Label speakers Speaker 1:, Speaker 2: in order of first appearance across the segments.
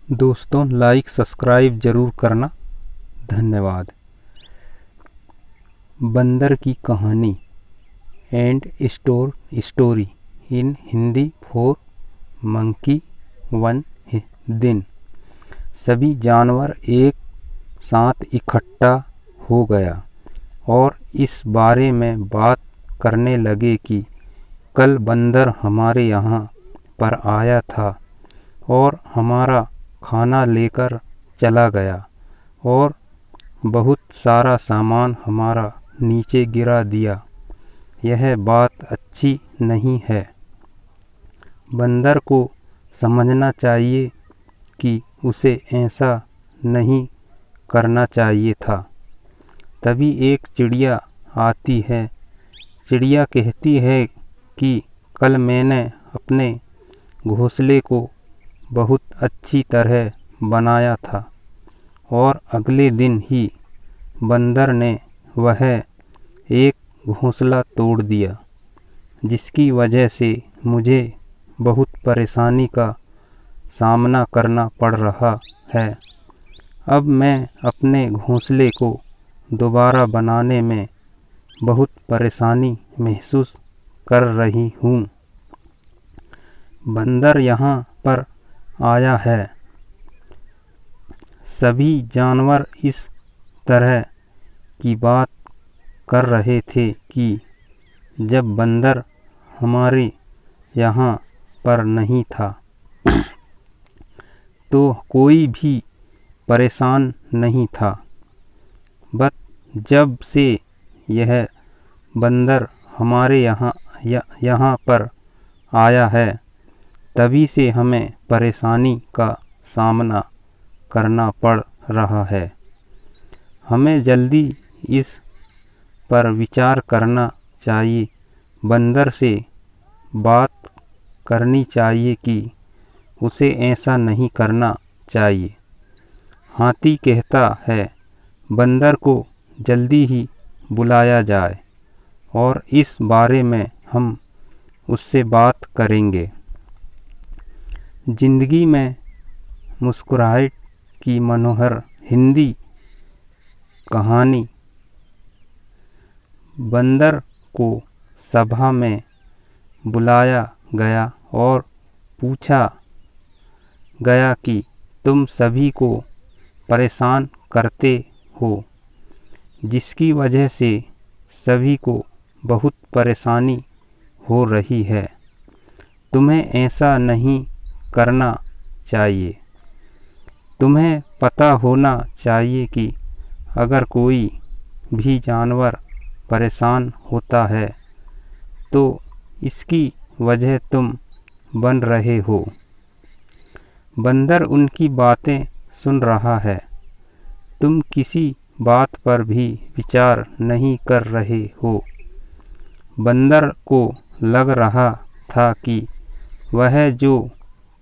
Speaker 1: दोस्तों like subscribe ज़रूर करना। धन्यवाद। बंदर की कहानी and story in Hindi for monkey one दिन। सभी जानवर एक साथ इकट्ठा हो गया और इस बारे में बात करने लगे कि कल बंदर हमारे यहाँ पर आया था और हमारा खाना लेकर चला गया और बहुत सारा सामान हमारा नीचे गिरा दिया। यह बात अच्छी नहीं है। बंदर को समझना चाहिए कि उसे ऐसा नहीं करना चाहिए था। तभी एक चिड़िया आती है। चिड़िया कहती है कि कल मैंने अपने घोंसले को बहुत अच्छी तरह बनाया था और अगले दिन ही बंदर ने वह एक घोंसला तोड़ दिया, जिसकी वजह से मुझे बहुत परेशानी का सामना करना पड़ रहा है। अब मैं अपने घोंसले को दोबारा बनाने में बहुत परेशानी महसूस कर रही हूँ। बंदर यहाँ पर आया है। सभी जानवर इस तरह की बात कर रहे थे कि जब बंदर हमारे यहाँ पर नहीं था तो कोई भी परेशान नहीं था। बट जब से यह बंदर हमारे यहाँ पर आया है, तभी से हमें परेशानी का सामना करना पड़ रहा है। हमें जल्दी इस पर विचार करना चाहिए। बंदर से बात करनी चाहिए कि उसे ऐसा नहीं करना चाहिए। हाथी कहता है बंदर को जल्दी ही बुलाया जाए और इस बारे में हम उससे बात करेंगे। जिंदगी में मुस्कुराहट की मनोहर हिंदी कहानी। बंदर को सभा में बुलाया गया और पूछा गया कि तुम सभी को परेशान करते हो, जिसकी वजह से सभी को बहुत परेशानी हो रही है। तुम्हें ऐसा नहीं करना चाहिए। तुम्हें पता होना चाहिए कि अगर कोई भी जानवर परेशान होता है तो इसकी वजह तुम बन रहे हो। बंदर उनकी बातें सुन रहा है। तुम किसी बात पर भी विचार नहीं कर रहे हो। बंदर को लग रहा था कि वह जो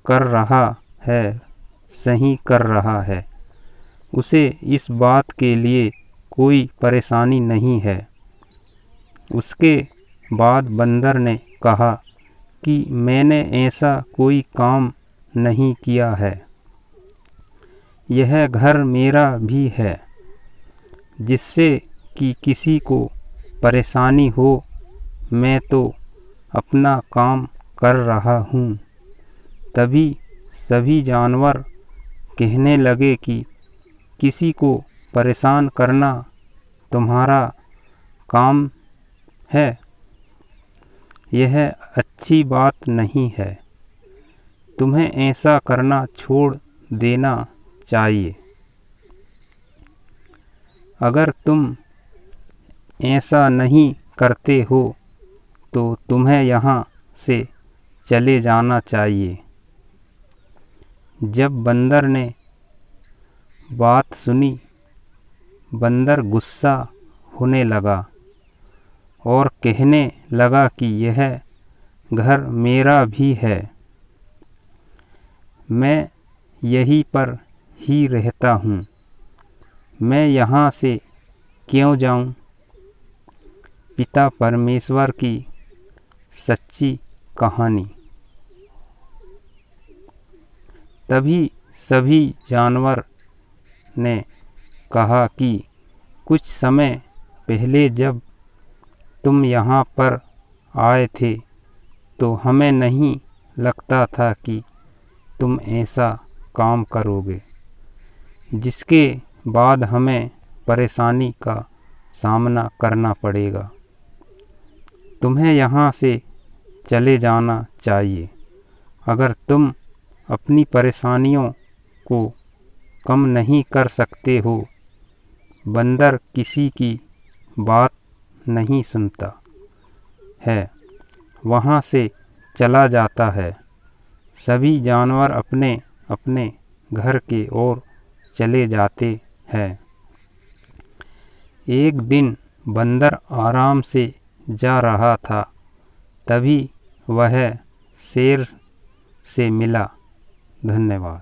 Speaker 1: कर रहा है सही कर रहा है। उसे इस बात के लिए कोई परेशानी नहीं है। उसके बाद बंदर ने कहा कि मैंने ऐसा कोई काम नहीं किया है। यह घर मेरा भी है। जिससे कि किसी को परेशानी हो, मैं तो अपना काम कर रहा हूँ। तभी सभी जानवर कहने लगे कि किसी को परेशान करना तुम्हारा काम है। यह अच्छी बात नहीं है। तुम्हें ऐसा करना छोड़ देना चाहिए। अगर तुम ऐसा नहीं करते हो तो तुम्हें यहाँ से चले जाना चाहिए। जब बंदर ने बात सुनी, बंदर गुस्सा होने लगा और कहने लगा कि यह घर मेरा भी है। मैं यहीं पर ही रहता हूँ। मैं यहाँ से क्यों जाऊँ? पिता परमेश्वर की सच्ची कहानी। तभी सभी जानवर ने कहा कि कुछ समय पहले जब तुम यहाँ पर आए थे तो हमें नहीं लगता था कि तुम ऐसा काम करोगे, जिसके बाद हमें परेशानी का सामना करना पड़ेगा। तुम्हें यहाँ से चले जाना चाहिए। अगर तुम अपनी परेशानियों को कम नहीं कर सकते हो। बंदर किसी की बात नहीं सुनता है, वहाँ से चला जाता है। सभी जानवर अपने अपने घर की ओर चले जाते हैं। एक दिन बंदर आराम से जा रहा था, तभी वह शेर से मिला। धन्यवाद।